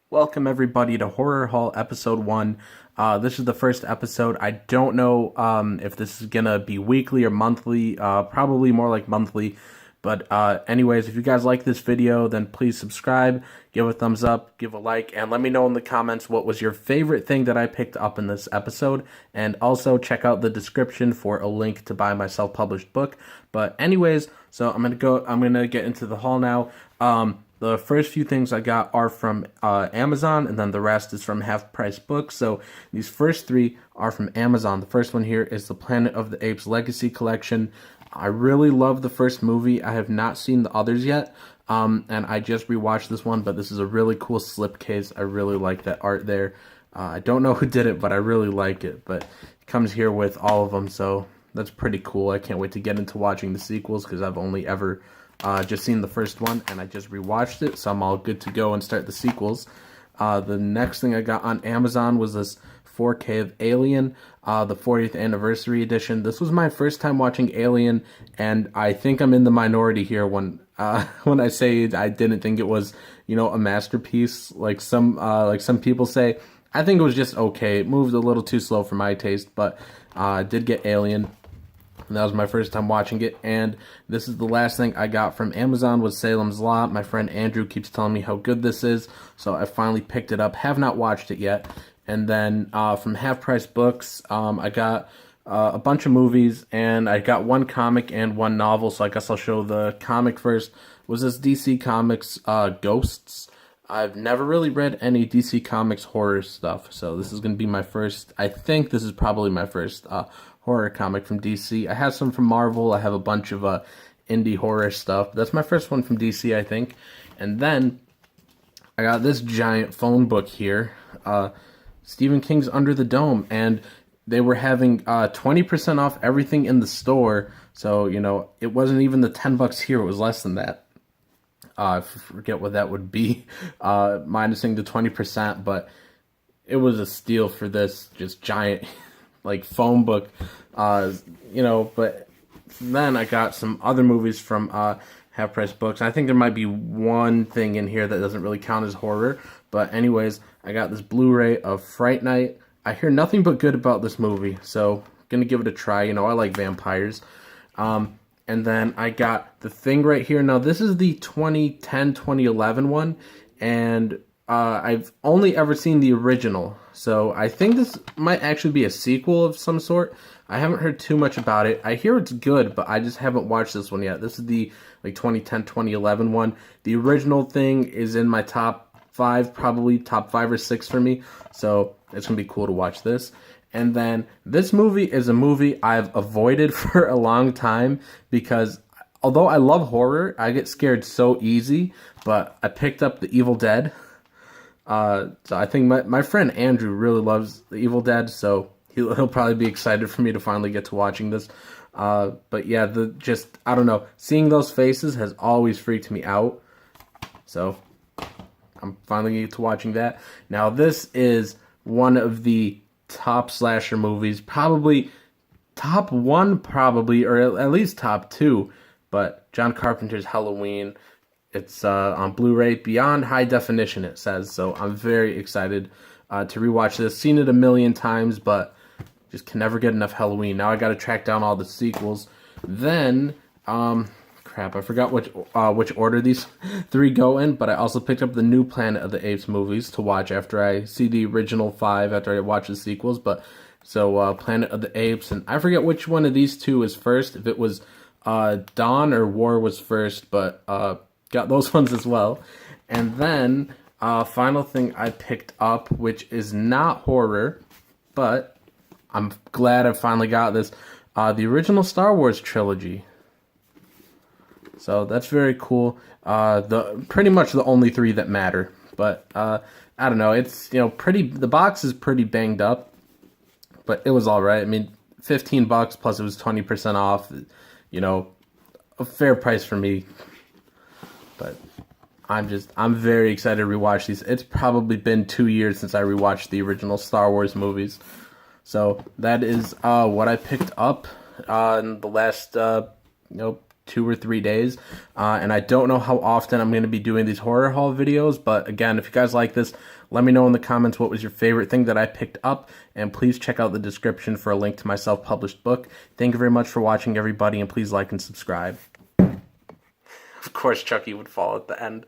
Welcome everybody to Horror Hall episode 1. This is the first episode. I don't know if this is gonna be weekly or monthly, probably more like monthly. But anyways, if you guys like this video, then please subscribe, give a thumbs up, give a like, and let me know in the comments what was your favorite thing that I picked up in this episode. And also check out the description for a link to buy my self-published book. But anyways, so I'm gonna get into the haul now. The first few things I got are from Amazon, and then the rest is from Half Price Books. So these first three are from Amazon. The first one here is the Planet of the Apes Legacy Collection. I really love the first movie. I have not seen the others yet, and I just rewatched this one, but this is a really cool slipcase. I really like that art there. I don't know who did it, but I really like it. But it comes here with all of them, so that's pretty cool. I can't wait to get into watching the sequels because I've only ever just seen the first one, and I just rewatched it, so I'm all good to go and start the sequels. The next thing I got on Amazon was this 4K of Alien, the 40th anniversary edition. This was my first time watching Alien, and I think I'm in the minority here when I say I didn't think it was, a masterpiece like some people say. I think it was just okay. It moved a little too slow for my taste, but I did get Alien. And that was my first time watching it, and this is the last thing I got from Amazon was Salems Lot. My friend Andrew keeps telling me how good this is, so I finally picked it up. Have not watched it yet. And then from Half Price Books, I got a bunch of movies, and I got one comic and one novel, so I guess I'll show the comic first. Was this DC Comics Ghosts? I've never really read any DC Comics horror stuff, so this is going to be my first. I think this is probably my first horror comic from DC. I have some from Marvel. I have a bunch of indie horror stuff. That's my first one from DC, I think. And then I got this giant phone book here, Stephen King's Under the Dome, and they were having 20% off everything in the store. So, it wasn't even the $10 here. It was less than that. I forget what that would be, minusing the 20%, but it was a steal for this just giant phone book, but then I got some other movies from Half Price Books. I think there might be one thing in here that doesn't really count as horror, but anyways, I got this Blu-ray of Fright Night. I hear nothing but good about this movie, so gonna give it a try. I like vampires. And then I got the thing right here. Now this is the 2010-2011 one, and I've only ever seen the original, so I think this might actually be a sequel of some sort. I haven't heard too much about it. I hear it's good, but I just haven't watched this one yet. This is the 2010-2011 one. The original thing is in my top 5, probably top 5 or 6 for me, so it's gonna be cool to watch this. And then this movie is a movie I've avoided for a long time because although I love horror, I get scared so easy, but I picked up The Evil Dead. So I think my friend Andrew really loves The Evil Dead, so he'll probably be excited for me to finally get to watching this. But yeah, I don't know, seeing those faces has always freaked me out. So I'm finally getting to watching that. Now this is one of the top slasher movies, probably top 1, or at least top 2. But John Carpenter's Halloween. It's on Blu-ray, beyond high definition, it says. So I'm very excited to rewatch this. Seen it a million times, but just can never get enough Halloween. Now I got to track down all the sequels. Then, crap, I forgot which order these 3 go in. But I also picked up the new Planet of the Apes movies to watch after I see the original 5, after I watch the sequels. But so Planet of the Apes, and I forget which one of these 2 is first. If it was Dawn or War was first, but got those ones as well. And then final thing I picked up, which is not horror, but I'm glad I finally got this, the original Star Wars trilogy. So that's very cool. Pretty much the only 3 that matter. But I don't know, it's the box is pretty banged up, but it was alright. I mean, $15 plus it was 20% off, a fair price for me. But I'm very excited to rewatch these. It's probably been 2 years since I rewatched the original Star Wars movies. So that is what I picked up in the last 2 or 3 days. And I don't know how often I'm going to be doing these horror haul videos, but again, if you guys like this, let me know in the comments what was your favorite thing that I picked up, and please check out the description for a link to my self-published book. Thank you very much for watching, everybody, and please like and subscribe. Of course, Chucky would fall at the end.